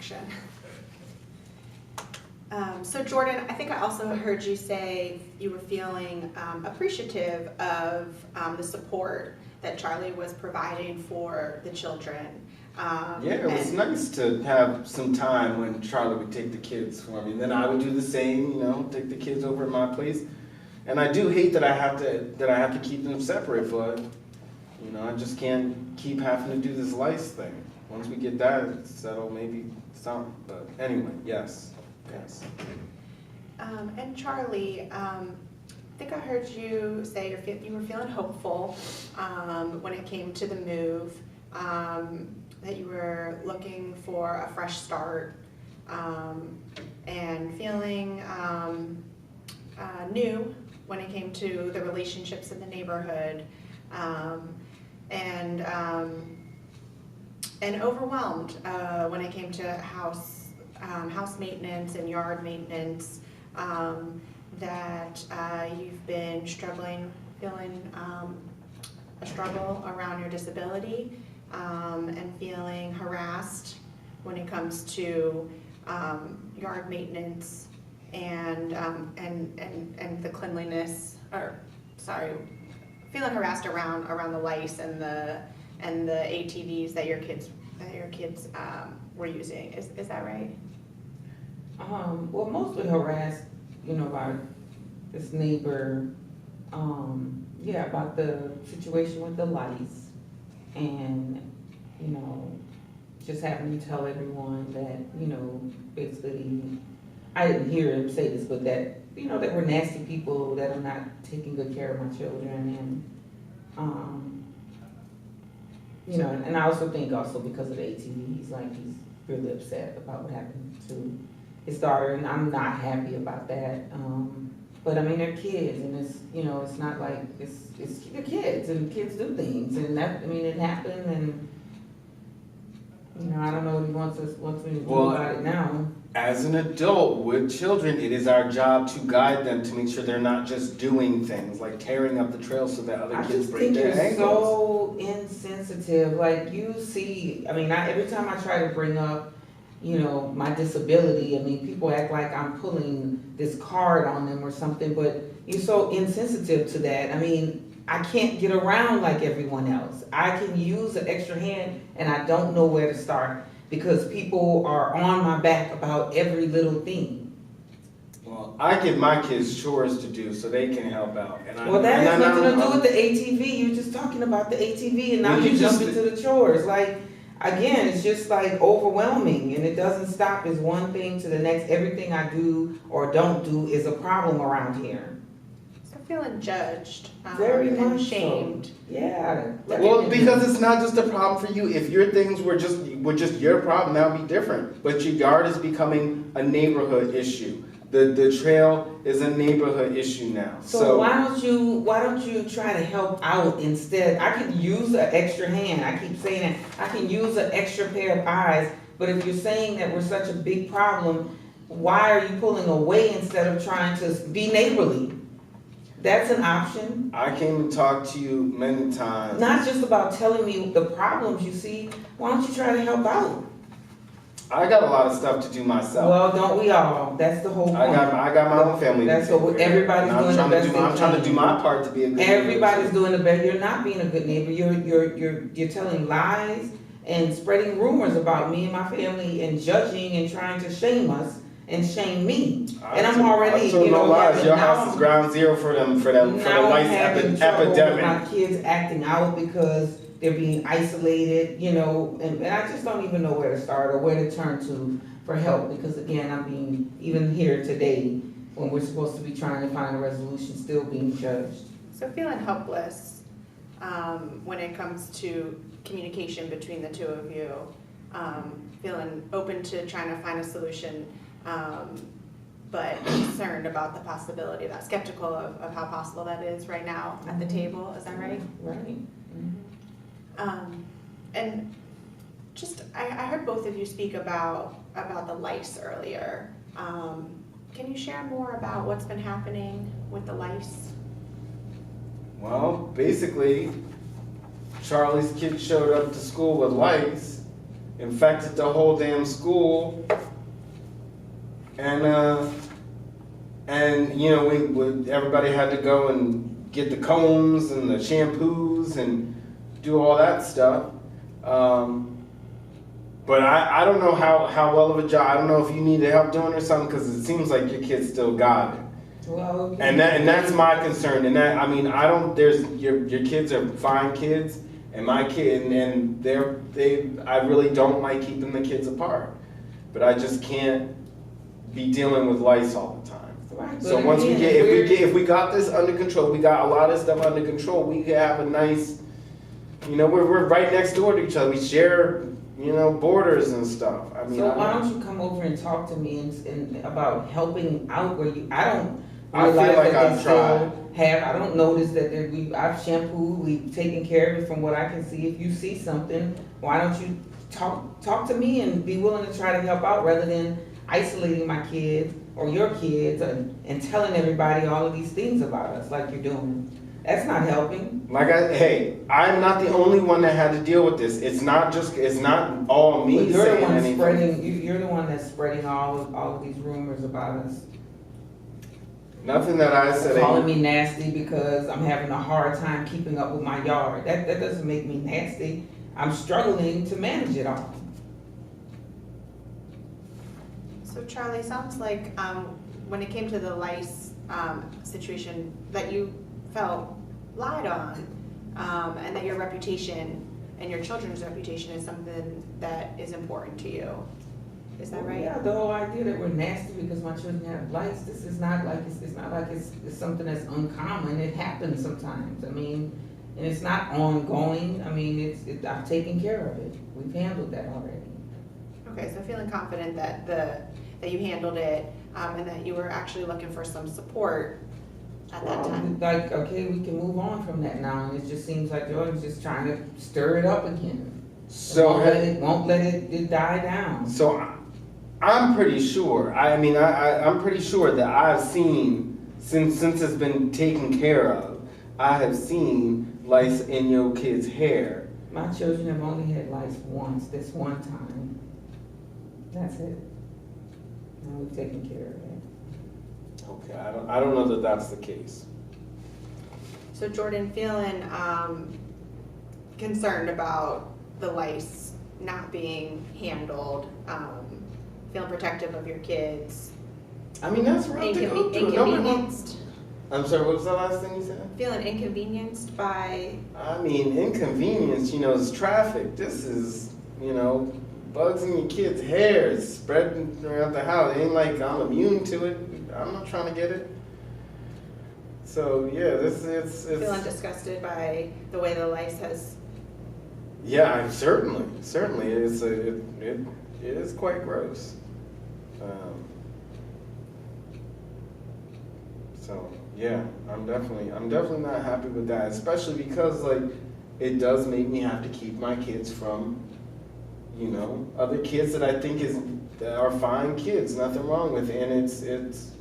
action. So Jordan, I think I also heard you say you were feeling appreciative of the support that Charlie was providing for the children. Yeah, it was nice to have some time when Charlie would take the kids for me. Then I would do the same, take the kids over at my place. And I do hate that I have to keep them separate, but I just can't keep having to do this lice thing. Once we get that settled, maybe some. But anyway, yes. And Charlie, I think I heard you say you were feeling hopeful when it came to the move, that you were looking for a fresh start, and feeling new when it came to the relationships in the neighborhood, and overwhelmed when it came to house maintenance and yard maintenance, that you've been feeling a struggle around your disability, and feeling harassed when it comes to yard maintenance and the cleanliness, feeling harassed around the lice and the ATVs that your kids were using. Is that right? Well, mostly harassed, by this neighbor, about the situation with the lice, and, just having to tell everyone that, basically, I didn't hear him say this, but that, that we're nasty people that are not taking good care of my children, and, and I also think because of the ATV, he's really upset about what happened to his daughter, and I'm not happy about that. But I mean, they're kids, and it's not like it's they're kids, and kids do things, and it happened, and I don't know what he wants me to do about it now. As an adult with children, it is our job to guide them to make sure they're not just doing things like tearing up the trail so that other kids break their ankles. So insensitive. You see, every time I try to bring up, my disability, people act like I'm pulling this card on them or something, but you're so insensitive to that. I can't get around like everyone else. I can use an extra hand and I don't know where to start because people are on my back about every little thing. Well, I give my kids chores to do so they can help out. That has nothing to do with the ATV. You're just talking about the ATV and now you jump into the chores. Again, it's just overwhelming, and it doesn't stop as one thing to the next. Everything I do or don't do is a problem around here. So feeling judged, very and much shamed. So. Yeah. Well, because it's not just a problem for you. If your things were just your problem, that would be different. But your yard is becoming a neighborhood issue. The trail is a neighborhood issue now. So why don't you try to help out instead? I can use an extra hand. I keep saying that. I can use an extra pair of eyes. But if you're saying that we're such a big problem, why are you pulling away instead of trying to be neighborly? That's an option. I came and talked to you many times. Not just about telling me the problems you see. Why don't you try to help out? I got a lot of stuff to do myself. Well, don't we all? That's the whole point. I got my own family. That's what everybody's doing the best. I'm trying to do my part to be a good neighbor. Everybody's doing the best. You're not being a good neighbor. You're telling lies and spreading rumors about me and my family and judging and trying to shame us and shame me. I'm already, no lies. Your house is ground zero for the lice epidemic. My kids acting out because they're being isolated, and I just don't even know where to start or where to turn to for help because, again, I'm being, even here today, when we're supposed to be trying to find a resolution, still being judged. So feeling helpless when it comes to communication between the two of you, feeling open to trying to find a solution, but concerned about the possibility of that, skeptical of how possible that is right now at the table. Is that right? Right. Mm-hmm. And just, I heard both of you speak about the lice earlier. Can you share more about what's been happening with the lice? Well, basically, Charlie's kid showed up to school with lice, infected the whole damn school. And you know, everybody had to go and get the combs and the shampoos and do all that stuff. But I don't know how well of a job, I don't know if you needed help doing or something, because it seems like your kids still got it. Well, And that's my concern. And that, I mean, I don't, there's, your kids are fine kids, and my kid, and I really don't like keeping the kids apart. But I just can't be dealing with lice all the time. Right, So but once again, if we got this under control, we got a lot of stuff under control, we could have a nice, you know, we're right next door to each other. We share, you know, borders and stuff. I mean, so why don't you come over and talk to me and about helping out where you, I don't I feel realize like that I've they still have, I don't notice that I've shampooed, we've taken care of it from what I can see. If you see something, why don't you talk to me and be willing to try to help out rather than isolating my kids or your kids and telling everybody all of these things about us like you're doing. That's not helping. Hey, I'm not the only one that had to deal with this. It's not all me But you're the saying one anything. spreading, you're the one that's spreading all of these rumors about us. Nothing that I said. Calling me nasty because I'm having a hard time keeping up with my yard. That doesn't make me nasty. I'm struggling to manage it all. So Charlie, sounds like when it came to the lice situation, that you felt lied on, and that your reputation and your children's reputation is something that is important to you. Is that right? Yeah, the whole idea that we're nasty because my children have lice, this is not like it's something that's uncommon. It happens sometimes. I mean, and it's not ongoing. I mean, I've taken care of it. We've handled that already. Okay, so feeling confident that you handled it, and that you were actually looking for some support at that time. Like, okay, we can move on from that now, and it just seems like Jordan's just trying to stir it up again. So won't let it die down. So I'm pretty sure. I'm pretty sure that I've seen since it's been taken care of. I have seen lice in your kids' hair. My children have only had lice once. This one time. That's it. Now we've taken care of it. Okay, I don't know that that's the case. So Jordan, feeling concerned about the lice not being handled, feeling protective of your kids. I mean, that's rough to go through. Inconvenienced. I'm sorry, what was the last thing you said? Feeling inconvenienced by. I mean, inconvenience, you know, is traffic. This is, you know, bugs in your kids' hair is spreading around the house. It ain't like I'm immune to it. I'm not trying to get it. So yeah, it's Feeling disgusted by the way the lice has. Yeah, certainly, it is quite gross. So yeah, I'm definitely not happy with that, especially because like it does make me have to keep my kids from, you know, other kids that I think that are fine kids, nothing wrong with it, and it's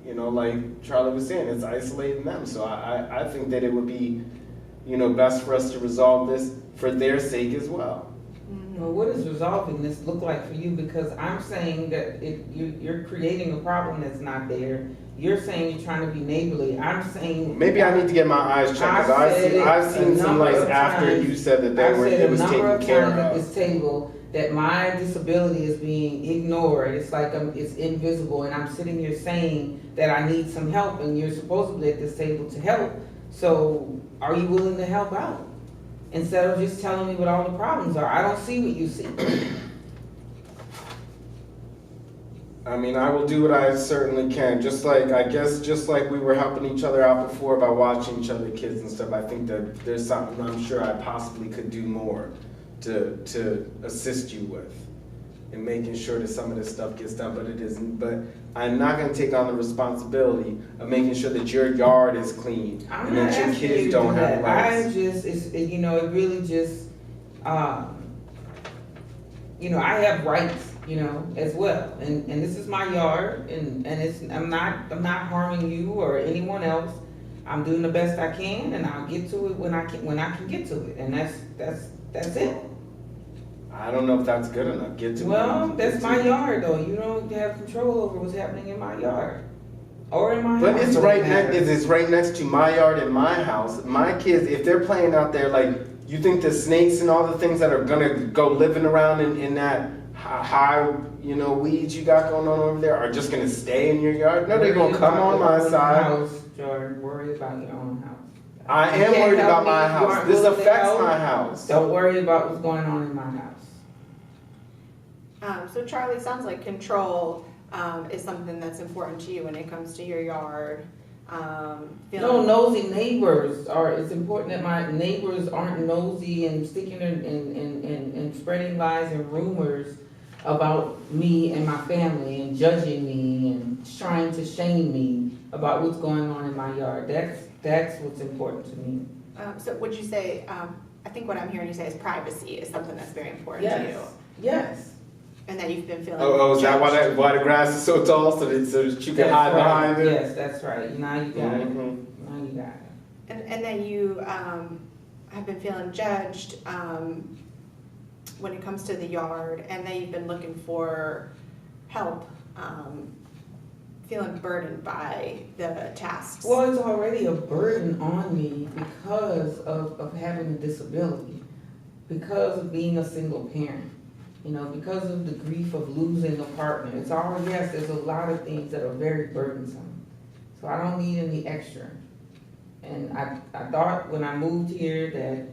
you know, like Charlie was saying, it's isolating them. So I think that it would be, you know, best for us to resolve this for their sake as well. Well, what does resolving this look like for you? Because I'm saying that you're creating a problem that's not there. You're saying you're trying to be neighborly. I'm saying Maybe I need to get my eyes checked, because I've seen some lights after you said that it was taken care at of. this table that my disability is being ignored. It's like it's invisible, and I'm sitting here saying that I need some help, and you're supposedly at this table to help. So are you willing to help out? Instead of just telling me what all the problems are. I don't see what you see. I mean, I will do what I certainly can. Just like we were helping each other out before by watching each other kids and stuff. I think that there's something I'm sure I possibly could do more to assist you with in making sure that some of this stuff gets done, but it isn't. But I'm not going to take on the responsibility of making sure that your yard is clean and that your kids don't have lice. You know, it really just, you know, I have rights, you know, as well, and this is my yard, and I'm not harming you or anyone else. I'm doing the best I can, and I'll get to it when I can get to it, and that's it. I don't know if that's good enough. Get to Well, me. that's my yard though. You don't have control over what's happening in my yard. Or in my But house. it's for right that next. matter. It's right next to my yard and my house. My kids, if they're playing out there, like you think the snakes and all the things that are gonna go living around in that high, weeds you got going on over there are just gonna stay in your yard? No, they're Worry gonna come about on your my own side. House, Jordan. Worry about your own house. I You am can't worried help about me my if you house. aren't This willing to affects help. my house. Don't worry about what's going on in my house. So Charlie, sounds like control is something that's important to you when it comes to your yard. No, Feeling nosy neighbors are, it's important that my neighbors aren't nosy and sticking and spreading lies and rumors about me and my family and judging me and trying to shame me about what's going on in my yard. That's what's important to me. So would you say, I think what I'm hearing you say is privacy is something that's very important to you, Yes, yes. and that you've been feeling. Oh, is that judged. why the grass is so tall so that you can That's hide right. behind it? Yes, that's right. Now you got it. Mhm. Now you got it. And that you have been feeling judged when it comes to the yard, and that you've been looking for help, feeling burdened by the tasks. Well, it's already a burden on me because of having a disability, because of being a single parent, because of the grief of losing a partner. It's already, yes, there's a lot of things that are very burdensome. So I don't need any extra. And I thought when I moved here that,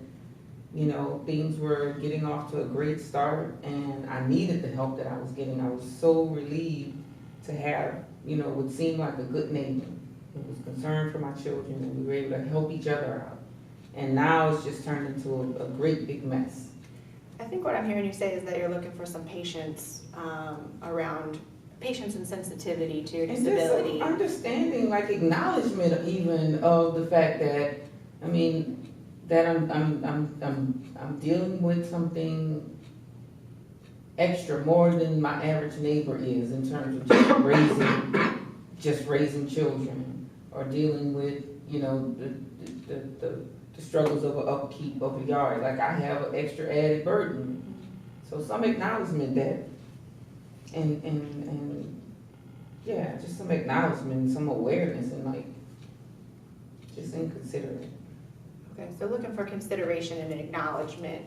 things were getting off to a great start and I needed the help that I was getting. I was so relieved to have, what seemed like a good neighbor who was concerned for my children and we were able to help each other out. And now it's just turned into a great big mess. I think what I'm hearing you say is that you're looking for some patience around patience and sensitivity to your And just disability. some understanding, like acknowledgement even of the fact that, that I'm dealing with something extra, more than my average neighbor is in terms of just raising children, or dealing with, the struggles of upkeep of a yard. Like I have an extra added burden. So some acknowledgement that, and yeah, just some acknowledgement, some awareness, and like, just inconsiderate. Okay, so looking for consideration and acknowledgement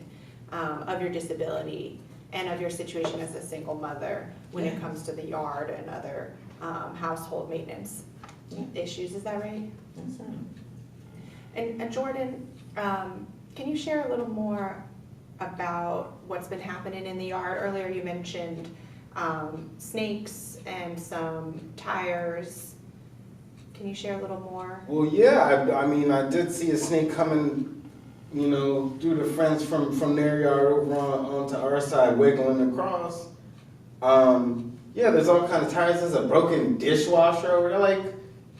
of your disability and of your situation as a single mother when it comes to the yard and other household maintenance issues, is that right? That's right. And Jordan, can you share a little more about what's been happening in the yard? Earlier you mentioned snakes and some tires. Can you share a little more? Well, yeah, I did see a snake coming, through the fence from their yard over onto our side, wiggling across. Yeah, there's all kinds of tires. There's a broken dishwasher over there. Like,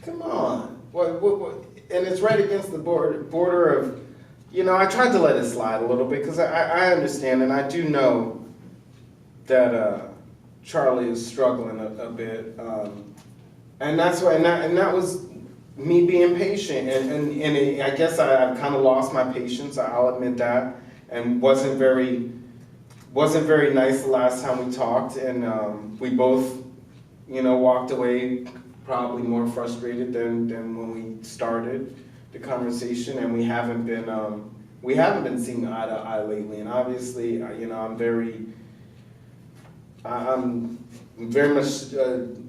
come on. What? And it's right against the border of, I tried to let it slide a little bit because I understand and I do know that Charlie is struggling a bit. And that's why, and that was me being patient, and I guess I've kind of lost my patience. I'll admit that, and wasn't very nice the last time we talked, and we both, walked away probably more frustrated than when we started the conversation, and we haven't been seeing eye to eye lately, and obviously, I'm very much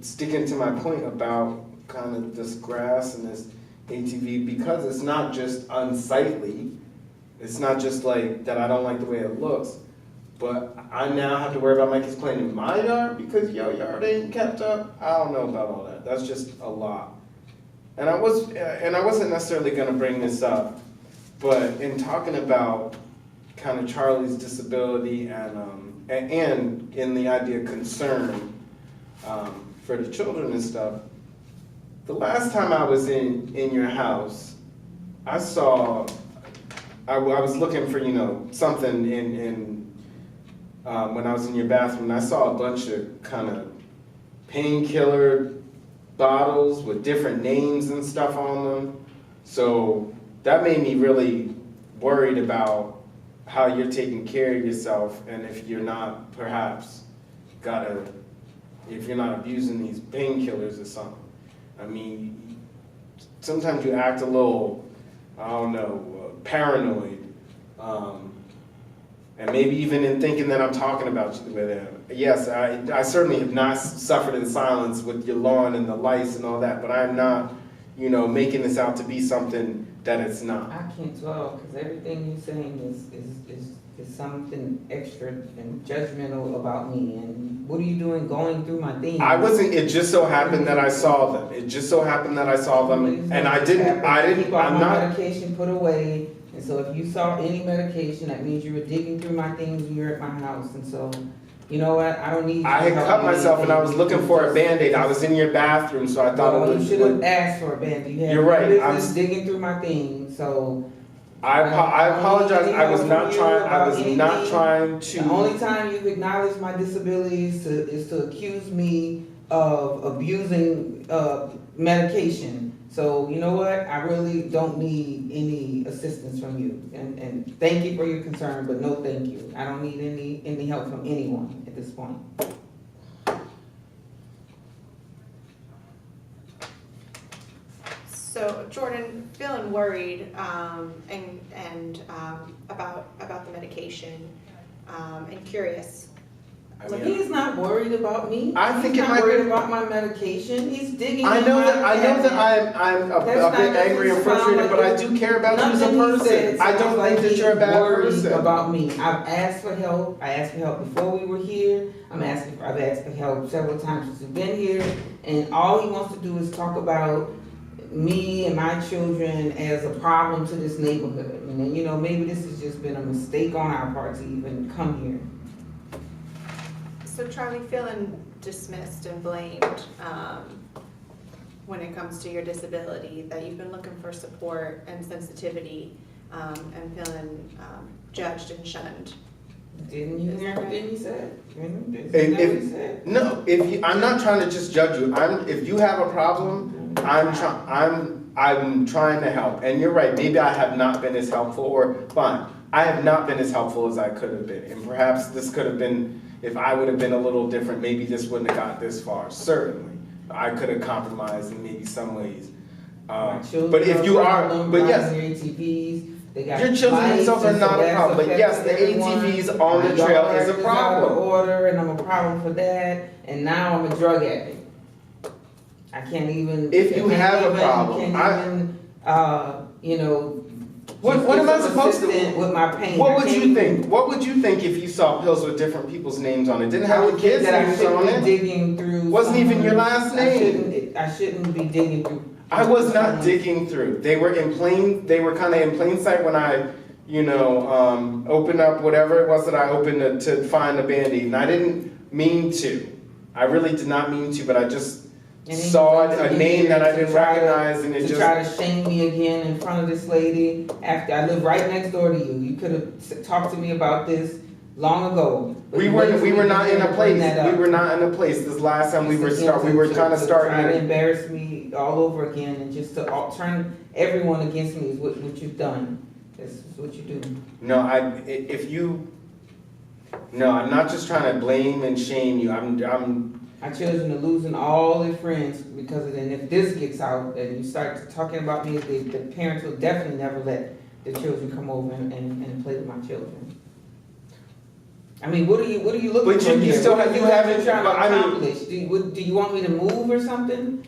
sticking to my point about kind of this grass and this ATV, because it's not just unsightly. It's not just like that I don't like the way it looks, but I now have to worry about my kids playing in my yard because your yard ain't kept up. I don't know about all that. That's just a lot. And I wasn't necessarily going to bring this up, but in talking about kind of Charlie's disability and in the idea of concern for the children and stuff, the last time I was in your house, I saw, I was looking for, something in when I was in your bathroom, and I saw a bunch of kind of painkiller bottles with different names and stuff on them. So that made me really worried about how you're taking care of yourself, and if you're not perhaps if you're not abusing these painkillers or something. I mean, sometimes you act a little, I don't know, paranoid, and maybe even in thinking that I'm talking about you with them. Yes, I certainly have not suffered in silence with your lawn and the lice and all that, but I'm not, making this out to be something that it's not. I can't tell, because everything you're saying is something extra and judgmental about me, and what are you doing going through my things? It just so happened that I saw them. It just so happened that I saw them, and Keep all my medication put away, and so if you saw any medication, that means you were digging through my things when you were at my house, and so, you know what, I don't need you to I had help cut me myself and I was anything. looking for a Band-Aid. I was in your bathroom, so I thought Well, it you was. should have asked for a Band-Aid. You had You're right. no business digging through my things, so. I apologize. I was not trying The to. only time you've acknowledged my disability is to accuse me of abusing medication. So you know what? I really don't need any assistance from you. And thank you for your concern, but no thank you. I don't need any help from anyone at this point. So Jordan, feeling worried and about the medication and curious. So he's not worried about me. I think he's it not might worried be. about my medication. He's digging. I know that cabinet. I'm a bit angry and frustrated, but I do care about you as a person. I don't think that you're a bad person. About me, I've asked for help. I asked for help before we were here. I've asked for help several times since we've been here, and all he wants to do is talk about me and my children as a problem to this neighborhood. And then, maybe this has just been a mistake on our part to even come here. So Charlie, feeling dismissed and blamed when it comes to your disability, that you've been looking for support and sensitivity and feeling judged and shunned. Didn't you hear everything he said? Isn't that what he said? No, I'm not trying to just judge you. If you have a problem, I'm trying to help. And you're right, maybe I have not been as helpful, or fine, I have not been as helpful as I could have been. And perhaps this could have been, if I would have been a little different, maybe this wouldn't have got this far. Certainly, I could have compromised in maybe some ways. But if you are, but yes, ATVs, they got your children themselves are not a problem. But yes, the ATVs on the trail is a problem. Out of order, and I'm a problem for that. And now I'm a drug addict. I can't even. If you have a problem, what am I supposed to do with my pain? What would you think? What would you think if you saw pills with different people's names on it? Didn't have the kids' names on it. Digging through. Wasn't even your last name. I shouldn't be digging through. I was not digging through. They were kind of in plain sight when I, opened up whatever it was that I opened to find a Band-Aid. And I didn't mean to. I really did not mean to, but I just saw a name that I didn't recognize, and it just try to shame me again in front of this lady. After I live right next door to you, you could have talked to me about this long ago. We were not in a place. We were not in a place. This last time we were kind of starting to embarrass me all over again, and just to turn everyone against me is what you've done. This is what you do. No, I'm not just trying to blame and shame you. My children are losing all their friends because of it. And if this gets out and you start talking about me, the parents will definitely never let the children come over and play with my children. I mean, what are you looking for? But you still have, you haven't. Trying to accomplish? Do you want me to move or something?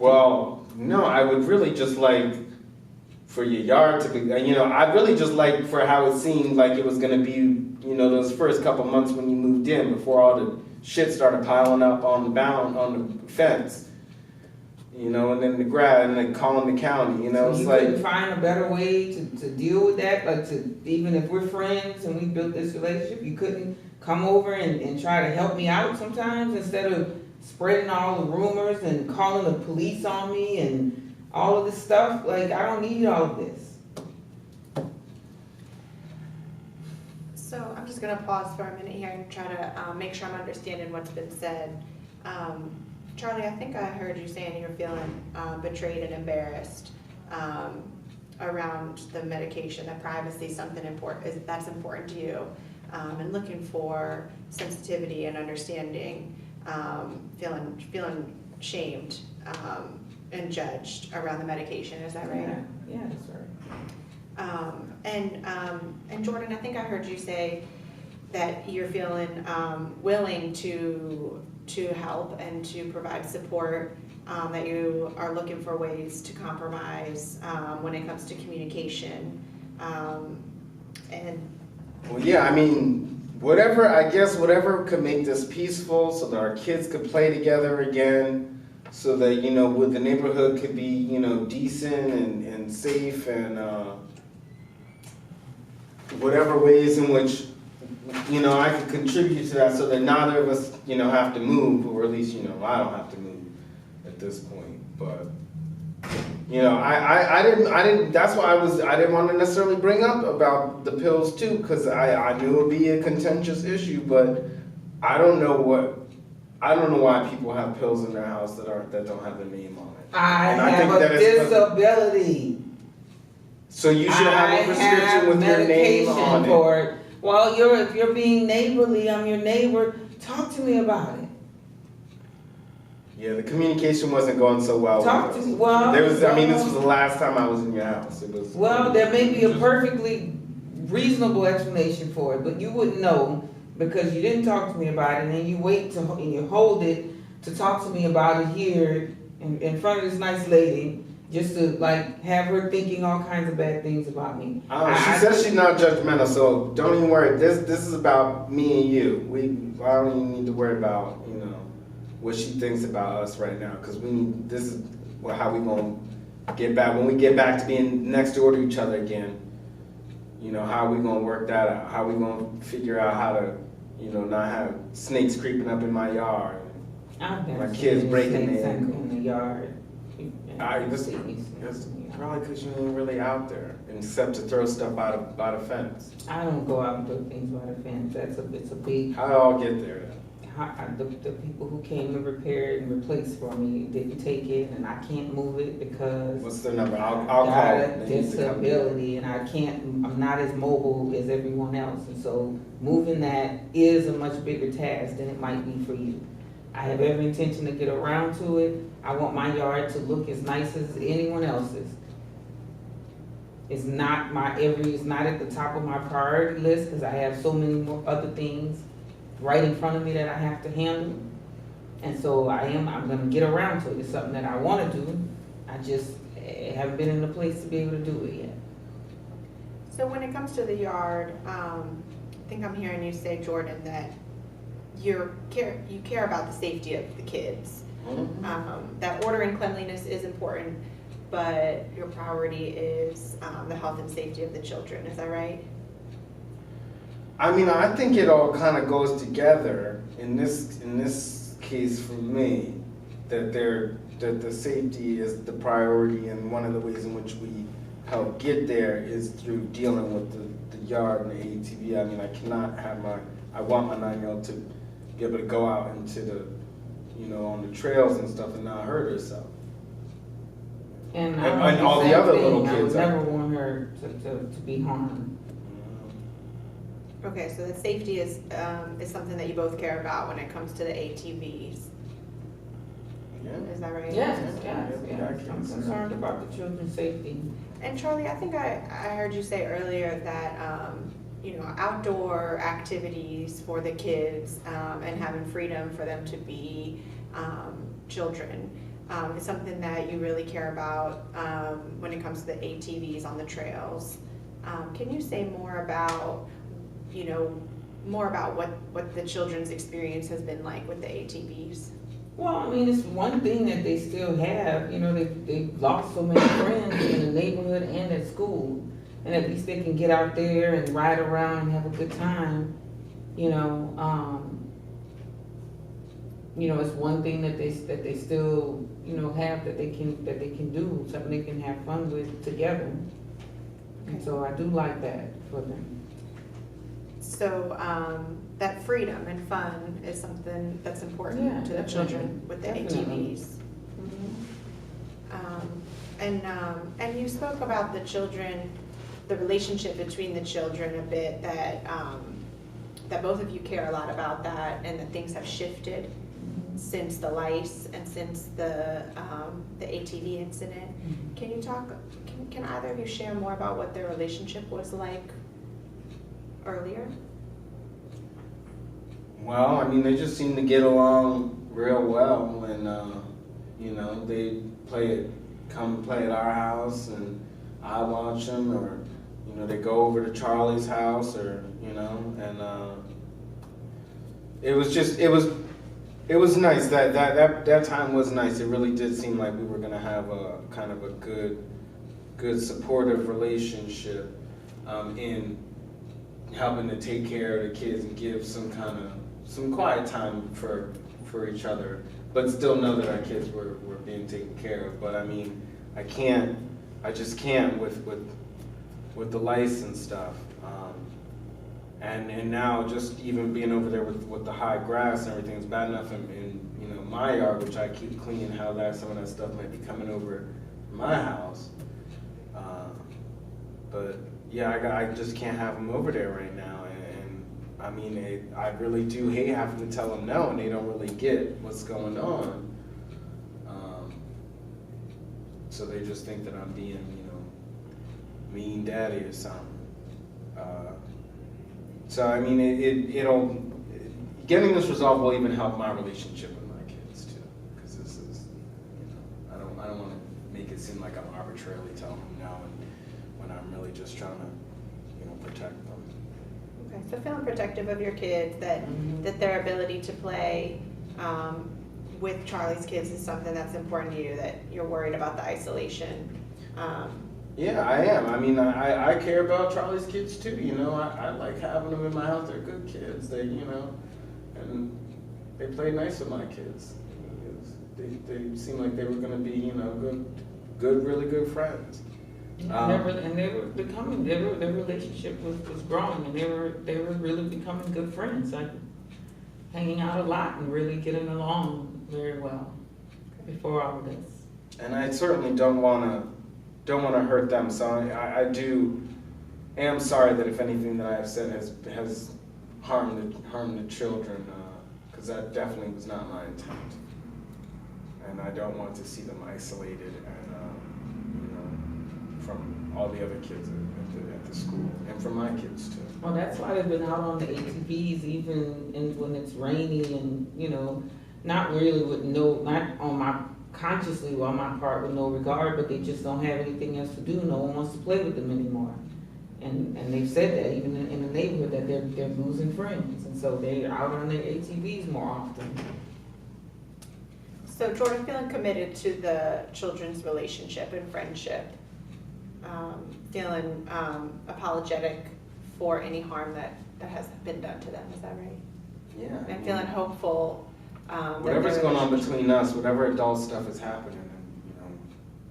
Well, no, I would really just like for your yard to be, I'd really just like for how it seemed like it was going to be, those first couple months when you moved in before all the shit started piling up on the fence, and then the grass, and then calling the county, So it's you like. couldn't find a better way to deal with that, like even if we're friends and we built this relationship, you couldn't come over and try to help me out sometimes instead of spreading all the rumors and calling the police on me and all of this stuff. Like, I don't need all of this. So I'm just gonna pause for a minute here and try to make sure I'm understanding what's been said. Charlie, I think I heard you saying you're feeling betrayed and embarrassed. around the medication, that privacy is something important, that's important to you, and looking for sensitivity and understanding, feeling shamed, and judged around the medication, is that right? Yeah, that's right. And Jordan, I think I heard you say that you're feeling willing to help and to provide support, that you are looking for ways to compromise when it comes to communication. And Well, yeah, I mean, whatever could make this peaceful so that our kids could play together again, so that, with the neighborhood could be, decent and safe, and whatever ways in which, I could contribute to that so that neither of us, have to move, or at least, I don't have to move at this point. But, I didn't, that's why I didn't want to necessarily bring up about the pills too, because I knew it would be a contentious issue, but I don't know why people have pills in their house that don't have their name on it. I And have think that a it's- disability. So you should have a prescription with your name on it. For it. Well, if you're being neighborly, I'm your neighbor, talk to me about it. Yeah, the communication wasn't going so well. Talk to me, well. This was the last time I was in your house. It was. Well, there may be a perfectly reasonable explanation for it, but you wouldn't know because you didn't talk to me about it, and then you wait and you hold it to talk to me about it here in front of this nice lady, just to have her thinking all kinds of bad things about me. She says she's not judgmental, so don't even worry. This is about me and you. I don't even need to worry about what she thinks about us right now, because this is how we gonna get back when we get back to being next door to each other again. How are we gonna work that out? How are we gonna figure out how to not have snakes creeping up in my yard? My kids breaking in the yard. It's probably because you ain't really out there, except to throw stuff by the fence. I don't go out and throw things by the fence. It's a big. How did it all get there? The people who came and repaired and replaced for me didn't take it, and I can't move it because. What's the number? I'll I've call. got a disability, and I'm not as mobile as everyone else, and so moving that is a much bigger task than it might be for you. I have every intention to get around to it. I want my yard to look as nice as anyone else's. It's not at the top of my priority list because I have so many more other things right in front of me that I have to handle. And so I'm gonna get around to it. It's something that I wanna do. I just haven't been in a place to be able to do it yet. so when it comes to the yard, I think I'm hearing you say, Jordan, that you care about the safety of the kids. Mm-hmm. That order and cleanliness is important, but your priority is the health and safety of the children. Is that right? I think it all kind of goes together in this case for me, that the safety is the priority, and one of the ways in which we help get there is through dealing with the yard and the ATV. I want my 9-year-old to be able to go out into the, on the trails and stuff and not hurt herself. And all the other little I would kids. never want her to be harmed. Okay, so the safety is something that you both care about when it comes to the ATVs. Yeah. Is that right? Yes. Yeah. I'm concerned about the children's safety. And Charlie, I think I heard you say earlier that outdoor activities for the kids and having freedom for them to be children is something that you really care about when it comes to the ATVs on the trails. Can you say more about what the children's experience has been like with the ATVs? Well, it's one thing that they still have. They've lost so many friends in the neighborhood and at school, and at least they can get out there and ride around and have a good time. It's one thing that they still have that they can do, something they can have fun with together. And so I do like that for them. So that freedom and fun is something that's important to the children with the Definitely. ATVs. And you spoke about the children, the relationship between the children a bit, that, that both of you care a lot about that, and that things have shifted since the lice and since the ATV incident. Can you talk, can either of you share more about what their relationship was like earlier? Well, I mean, they just seem to get along real well, and you know, they come play at our house, and I watch them, or you know, they go over to Charlie's house, or you know, and it was nice. That time was nice. It really did seem like we were gonna have a kind of a good supportive relationship in helping to take care of the kids and give some quiet time for each other, but still know that our kids were being taken care of. But I mean, I just can't with the lice and stuff. And now just even being over there with the high grass and everything is bad enough in you know, my yard, which I keep clean, how some of that stuff might be coming over my house. But yeah, I just can't have them over there right now. And I mean, I really do hate having to tell them no, and they don't really get what's going on. So they just think that I'm being, you know, mean daddy or something. So I mean, it'll getting this resolved will even help my relationship with my kids too, because this is, you know, I don't want to make it seem like I'm arbitrarily telling them no, and when I'm really just trying to, you know, protect them. Okay, so feeling protective of your kids, that their ability to play with Charlie's kids is something that's important to you, that you're worried about the isolation. Yeah, I am. I mean, I care about Charlie's kids too. You know, I like having them in my house. They're good kids. They, you know, and they play nice with my kids. They seem like they were going to be, you know, really good friends. And they were becoming, their relationship was growing, and they were really becoming good friends, like hanging out a lot and really getting along very well before all of this. And I certainly don't want to hurt them, so I am sorry that if anything that I have said has harmed the children, because that definitely was not my intent. And I don't want to see them isolated and you know, from all the other kids at the school, and from my kids too. Well, that's why they've been out on the ATVs even when it's rainy, and you know, not really with not on my consciously on my part with no regard, but they just don't have anything else to do. No one wants to play with them anymore, and they've said that even in the neighborhood that they're losing friends, and so they're out on their ATVs more often. So Jordan, feeling committed to the children's relationship and friendship, feeling apologetic for any harm that has been done to them, is that right? Yeah. And feeling hopeful. Whatever's going on between us, whatever adult stuff is happening, and you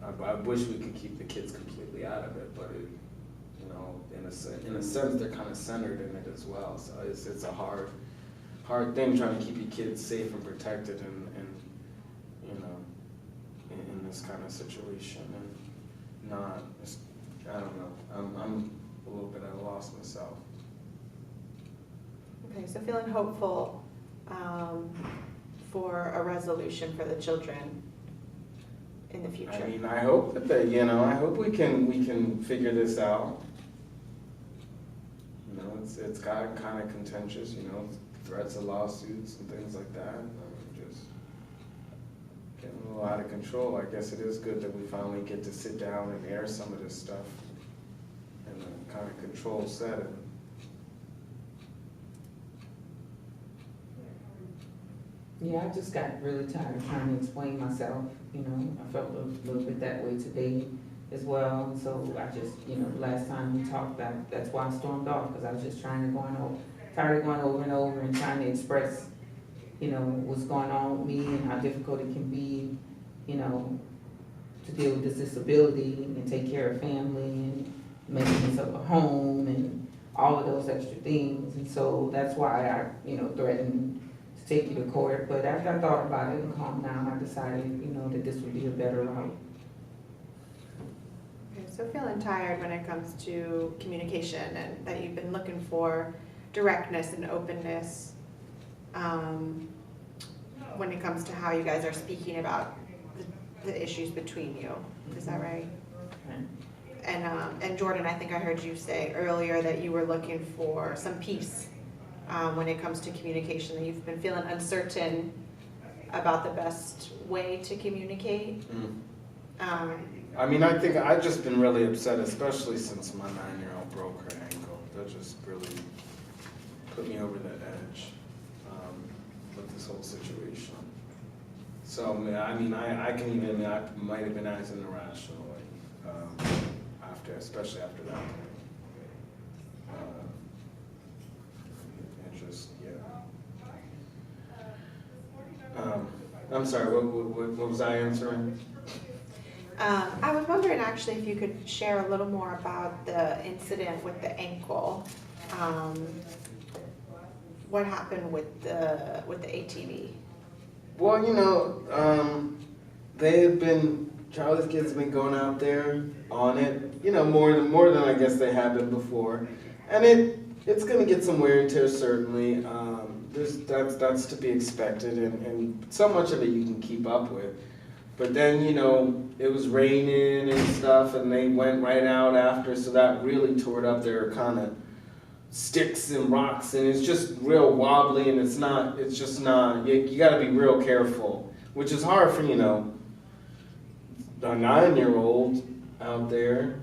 know, I wish we could keep the kids completely out of it, but it, you know, in a sense, they're kind of centered in it as well. So it's a hard thing trying to keep your kids safe and protected, and you know, in this kind of situation, and not, I don't know, I'm a little bit at a loss myself. Okay, so feeling hopeful for a resolution for the children in the future. I mean, I hope that they, you know, I hope we can figure this out. You know, it's gotten kind of contentious, you know, threats of lawsuits and things like that. Just getting a little out of control. I guess it is good that we finally get to sit down and air some of this stuff in a kind of controlled setting. Yeah, I just got really tired of trying to explain myself, you know, I felt a little bit that way today as well, so I just, you know, last time we talked, that's why I stormed off, because I was just tired of going over and over and trying to express, you know, what's going on with me and how difficult it can be, you know, to deal with this disability and take care of family and making myself a home and all of those extra things, and so that's why I, you know, threatened take you to court, but after I thought about it and calmed down, I decided, you know, that this would be a better route. so feeling tired when it comes to communication and that you've been looking for directness and openness when it comes to how you guys are speaking about the issues between you. Is that right? Okay. And Jordan, I think I heard you say earlier that you were looking for some peace when it comes to communication, that you've been feeling uncertain about the best way to communicate. I mean, I think I've just been really upset, especially since my 9-year-old broke her ankle. That just really put me over the edge with this whole situation. So, I mean, I can even, I might have been acting irrationally especially after that. And just, yeah. I'm sorry, what was I answering? I was wondering actually if you could share a little more about the incident with the ankle. What happened with the ATV? Well, Charlie's kids have been going out there on it, more than I guess they have been before, and it's going to get some wear and tear certainly. That's to be expected, and so much of it you can keep up with. But then it was raining and stuff, and they went right out after, so that really tore it up their kind of sticks and rocks, and it's just real wobbly, and it's just not. You got to be real careful, which is hard for a 9-year-old out there.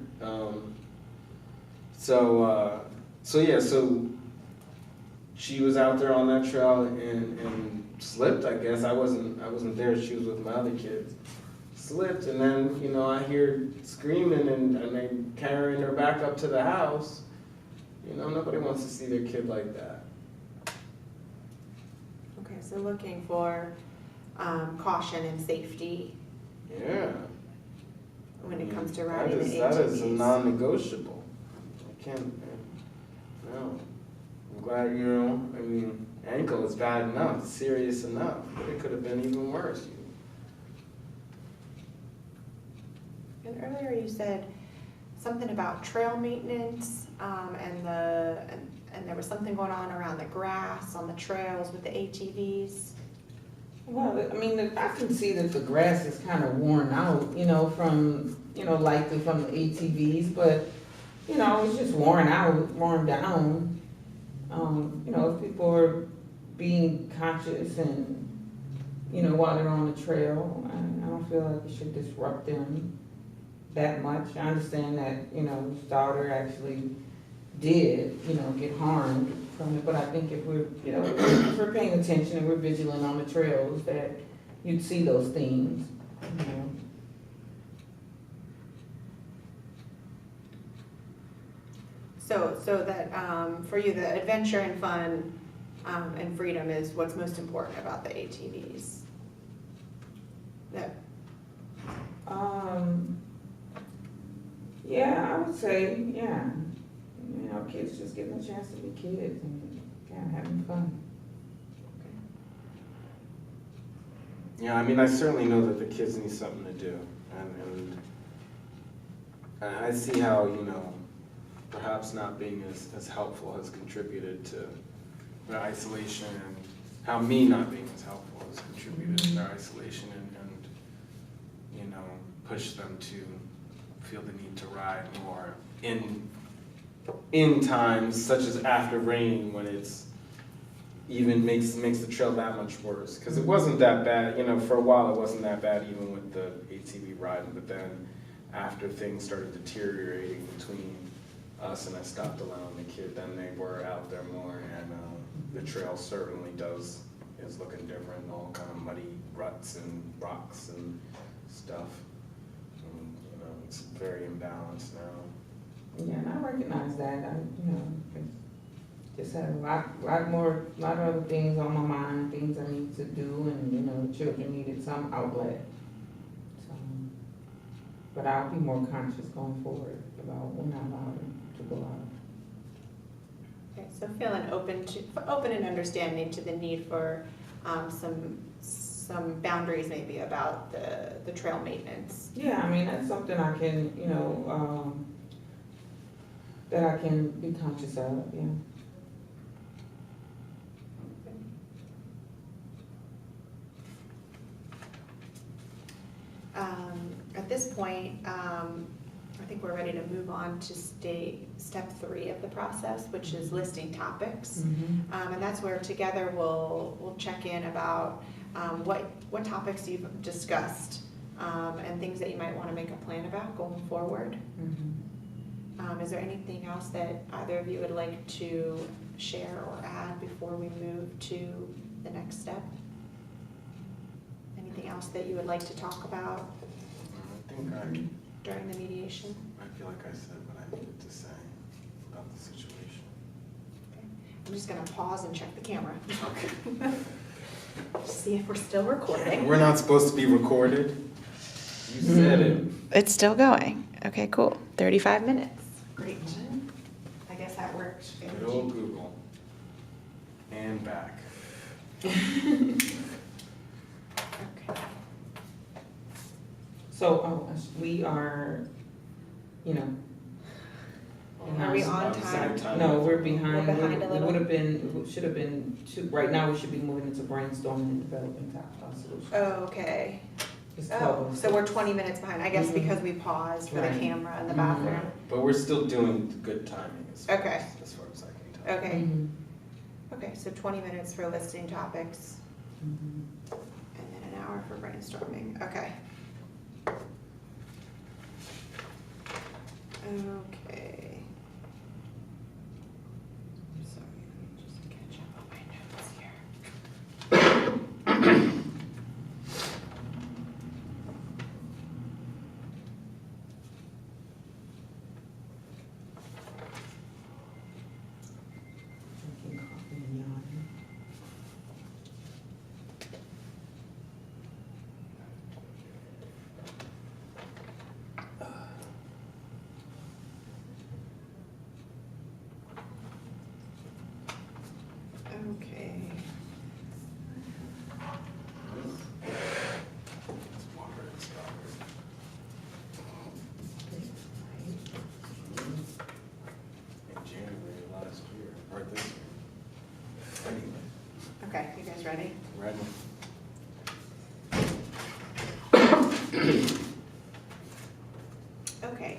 So she was out there on that trail and slipped. I guess I wasn't there. She was with my other kids. Slipped, and then I hear screaming and they carrying her back up to the house. Nobody wants to see their kid like that. Okay, so looking for caution and safety. Yeah. When it comes to riding the ATVs. That is a non-negotiable. I can't. No. I'm glad ankle is bad enough, it's serious enough, but it could have been even worse. And earlier you said something about trail maintenance, and there was something going on around the grass on the trails with the ATVs. Well, I mean, I can see that the grass is kind of worn out, from, likely from the ATVs, but, it's just worn down. If people are being conscious and, while they're on the trail, I don't feel like it should disrupt them that much. I understand that, his daughter actually did, get harmed from it, but I think if we're, if we're paying attention and we're vigilant on the trails, that you'd see those things, So that for you, the adventure and fun and freedom is what's most important about the ATVs. Yeah, I would say, yeah. Kids just getting a chance to be kids and kind of having fun. Yeah, I certainly know that the kids need something to do, and I see how, perhaps not being as helpful has contributed to their isolation, and how me not being as helpful has contributed to their isolation, and push them to feel the need to ride more in times such as after rain, when it's even makes the trail that much worse. Because it wasn't that bad, for a while it wasn't that bad even with the ATV riding, but then after things started deteriorating between us and I stopped allowing the kid, then they were out there more, and the trail certainly is looking different, all kind of muddy ruts and rocks and stuff. And, it's very imbalanced now. Yeah, and I recognize that. Just had a lot of other things on my mind, things I need to do, and children needed some outlet. So, but I'll be more conscious going forward about when I allow them to go out. Okay, so feeling open and understanding to the need for some some boundaries maybe about the trail maintenance. Yeah, I mean, that's something I can, that I can be conscious of, yeah. At this point, I think we're ready to move on to step 3 of the process, which is listing topics. And that's where together we'll check in about what topics you've discussed and things that you might want to make a plan about going forward. Is there anything else that either of you would like to share or add before we move to the next step? Anything else that you would like to talk about I think during the mediation? I feel like I said what I needed to say about the situation. Okay. I'm just gonna pause and check the camera. See if we're still recording. We're not supposed to be recorded. You said it. It's still going. Okay, cool. 35 minutes. Great. I guess that worked. Good old Google. And back. Okay. So, we are, Are we on time? No, we're behind. We're behind a little? We should have been, right now we should be moving into brainstorming and developing solutions. Okay. It's Oh, 12. so we're 20 minutes behind, I guess Mhm. because we paused for the Right. camera in the bathroom. But we're still doing good timing as far, Okay. as far as I can tell. Okay, Mhm. okay, so 20 minutes for listing topics Mhm. and then an hour for brainstorming, okay. Okay. Sorry, let me just catch up on my notes here. Drinking coffee and yawning. Okay. It's water and stuff. In January last year, or this year. Anyway, Okay, you guys ready? ready? Okay,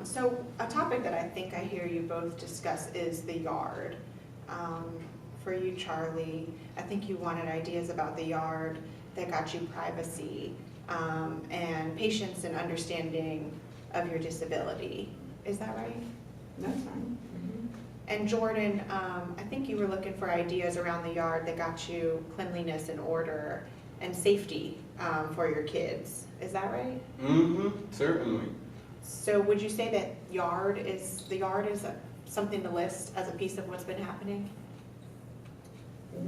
so a topic that I think I hear you both discuss is the yard. For you, Charlie, I think you wanted ideas about the yard that got you privacy, and patience and understanding of your disability. Is that right? That's fine. And Jordan, I think you were looking for ideas around the yard that got you cleanliness and order and safety for your kids. Is that right? Mm-hmm, certainly. So would you say that the yard is something to list as a piece of what's been happening?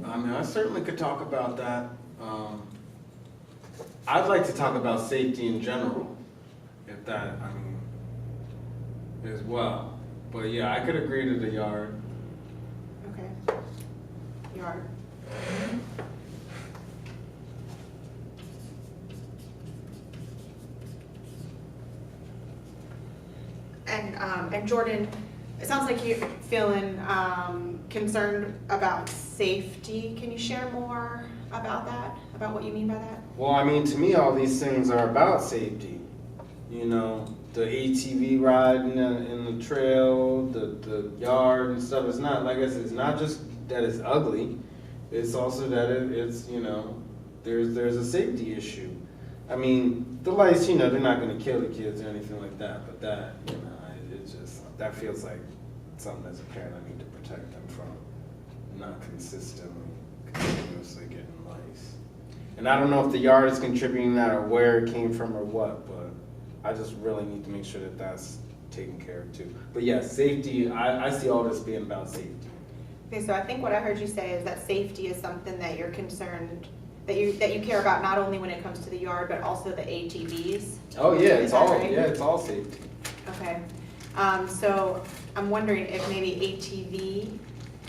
I mean, I certainly could talk about that. I'd like to talk about safety in general, if that, as well. But yeah, I could agree to the yard. Okay. Yard. And Jordan, it sounds like you're feeling concerned about safety. Can you share more about that? About what you mean by that? Well, I mean, to me, all these things are about safety. You know, the ATV ride in the trail, the yard and stuff. It's not, like I said, it's not just that it's ugly. It's also that it's, there's a safety issue. I mean, the lights, they're not going to kill the kids or anything like that, but that, it just, that feels like something as a parent I need to protect them from not continuously getting lice. And I don't know if the yard is contributing that or where it came from or what, but I just really need to make sure that that's taken care of too. But yeah, safety, I see all this being about safety. Okay, so I think what I heard you say is that safety is something that you're concerned, that you care about not only when it comes to the yard, but also the ATVs. Oh yeah, Is that right? it's all safety. Okay, so I'm wondering if maybe ATV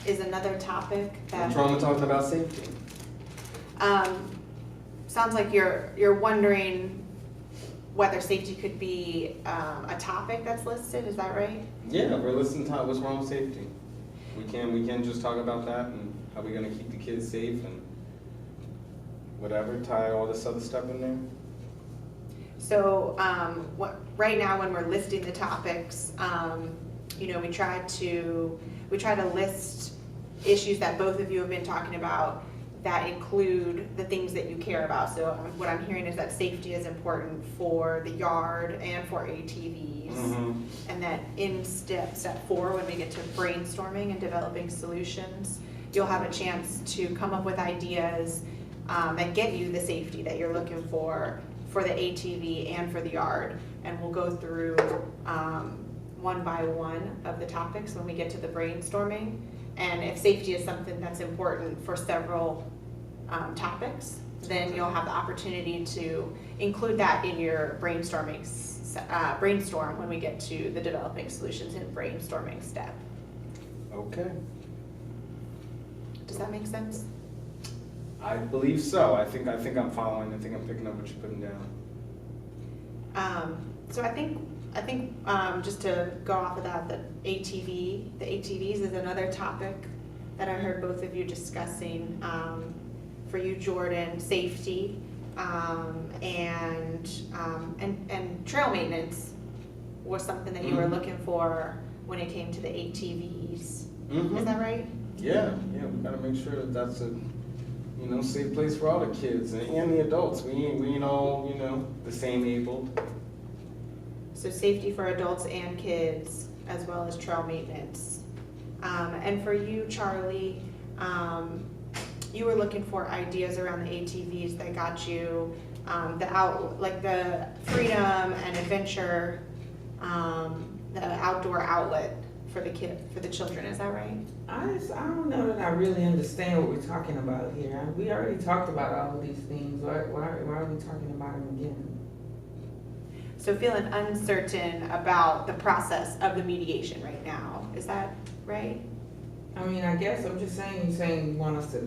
is another topic that. What's wrong with talking about safety? sounds like you're wondering whether safety could be a topic that's listed, is that right? Yeah, we're listening to what's wrong with safety. We can just talk about that and how we're gonna keep the kids safe and whatever, tie all this other stuff in there. So right now when we're listing the topics, we try to list issues that both of you have been talking about that include the things that you care about. So what I'm hearing is that safety is important for the yard and for ATVs. Mm-hmm. And that in step 4, when we get to brainstorming and developing solutions, you'll have a chance to come up with ideas that get you the safety that you're looking for the ATV and for the yard. And we'll go through one by one of the topics when we get to the brainstorming. And if safety is something that's important for several topics, then you'll have the opportunity to include that in your brainstorm when we get to the developing solutions and brainstorming step. Okay. Does that make sense? I believe so. I think I'm following. I think I'm picking up what you're putting down. So I think just to go off of that, the ATVs is another topic that I heard both of you discussing. For you, Jordan, safety and trail maintenance was something that you were looking for when it came to the ATVs. Mm-hmm. Is that right? Yeah. We gotta make sure that that's a safe place for all the kids and the adults. We ain't all the same abled. So safety for adults and kids, as well as trail maintenance. And for you, Charlie, you were looking for ideas around the ATVs that got you the freedom and adventure, the outdoor outlet for the children. Is that right? I don't know that I really understand what we're talking about here. We already talked about all of these things. Why are we talking about them again? So feeling uncertain about the process of the mediation right now. Is that right? I mean, I guess I'm just saying, you're saying you want us to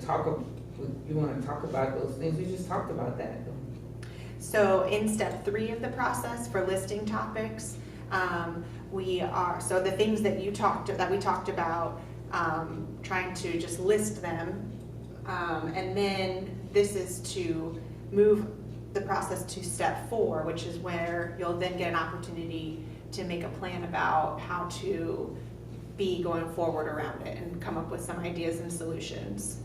you want to talk about those things. We just talked about that. So in step 3 of the process for listing topics, so the things that we talked about, trying to just list them, and then this is to move the process to step 4, which is where you'll then get an opportunity to make a plan about how to be going forward around it and come up with some ideas and solutions.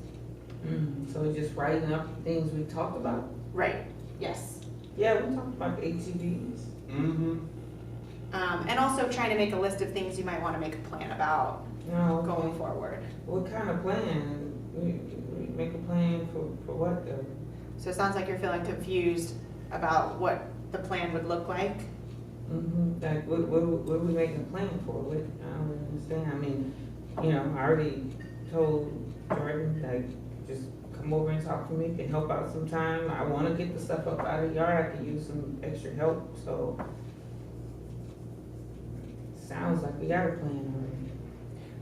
So just writing up things we talked about? Right, yes. Yeah, we talked about the ATVs. Mm-hmm. And also trying to make a list of things you might want to make a plan about going forward. What kind of plan? We make a plan for what though? So it sounds like you're feeling confused about what the plan would look like. Like, what are we making a plan for? I don't understand. I mean, I already told Jordan, just come over and talk to me, can help out sometime. I want to get the stuff up out of the yard. I could use some extra help, so. Sounds like we got a plan already.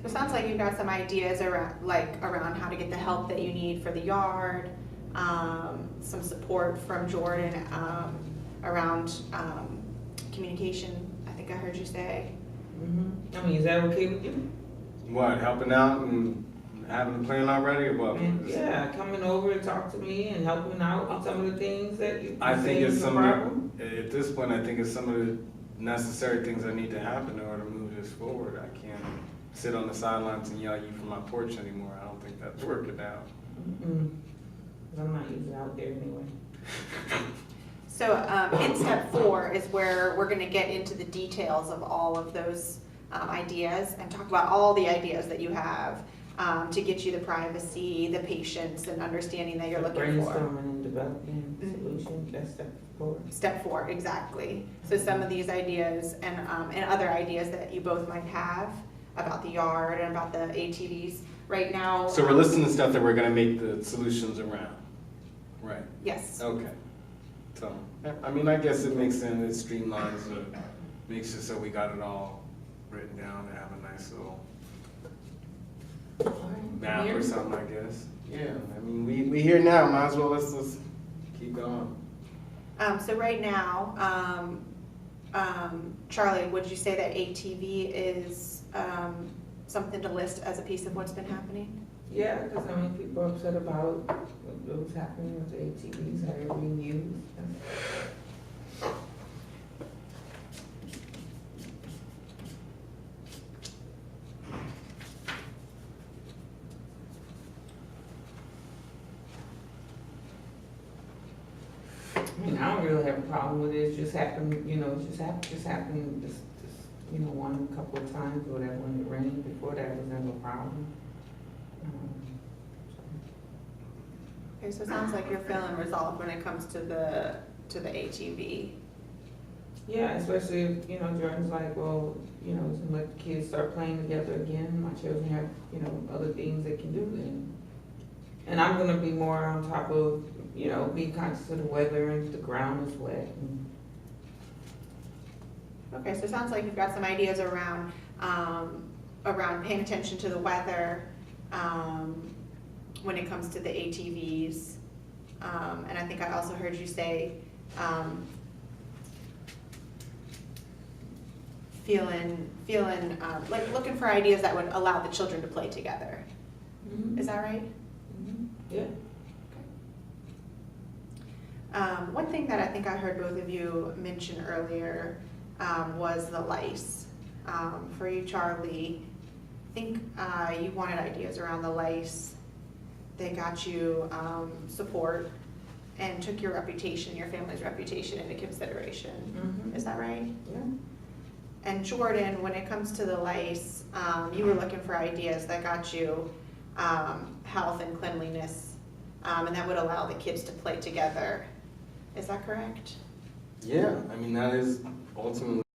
So it sounds like you've got some ideas around how to get the help that you need for the yard, some support from Jordan around communication, I think I heard you say. I mean, is that okay with you? What, helping out and having a plan already or what? Yeah, coming over and talk to me and helping out with some of the things that you I think it's some problem. at this point, I think it's some of the necessary things that need to happen in order to move this forward. I can't sit on the sidelines and yell at you from my porch anymore. I don't think that's working out. I'm not usually out there anyway. So in step 4 is where we're going to get into the details of all of those ideas and talk about all the ideas that you have to get you the privacy, the patience, and understanding that you're looking for. Brainstorming and developing solutions, that's step 4. Step 4, exactly. So some of these ideas and other ideas that you both might have about the yard and about the ATVs right now. So we're listing the stuff that we're going to make the solutions around. Right. Yes. Okay. So, I mean, I guess it makes sense. It streamlines it, makes it so we got it all written down and have a nice little map or something, I guess. Yeah, I mean, we here now. Might as well let's keep going. So right now, Charlie, would you say that ATV is something to list as a piece of what's been happening? Yeah, because I mean, people are upset about what was happening with the ATVs that are being used. I mean, I don't really have a problem with it, it's just happened, you know, it just happened this, you know, one couple of times or whatever when it rained. Before that was never a problem. Okay, so it sounds like you're feeling resolved when it comes to the ATV. Yeah, especially if, you know, Jordan's like, well, you know, let the kids start playing together again. My children have, you know, other things they can do then. And I'm gonna be more on top of, you know, being conscious of the weather and if the ground is wet. Okay, so it sounds like you've got some ideas around, around paying attention to the weather, when it comes to the ATVs. And I think I also heard you say, feeling, like looking for ideas that would allow the children to play together. Mm-hmm. Is that right? Mm-hmm. Yeah. One thing that I think I heard both of you mention earlier was the lice. For you, Charlie, I think you wanted ideas around the lice. They got you support and took your reputation, your family's reputation into consideration. Mm-hmm. Is that right? Yeah. And Jordan, when it comes to the lice, you were looking for ideas that got you health and cleanliness, and that would allow the kids to play together. Is that correct? Yeah, I mean, that is ultimately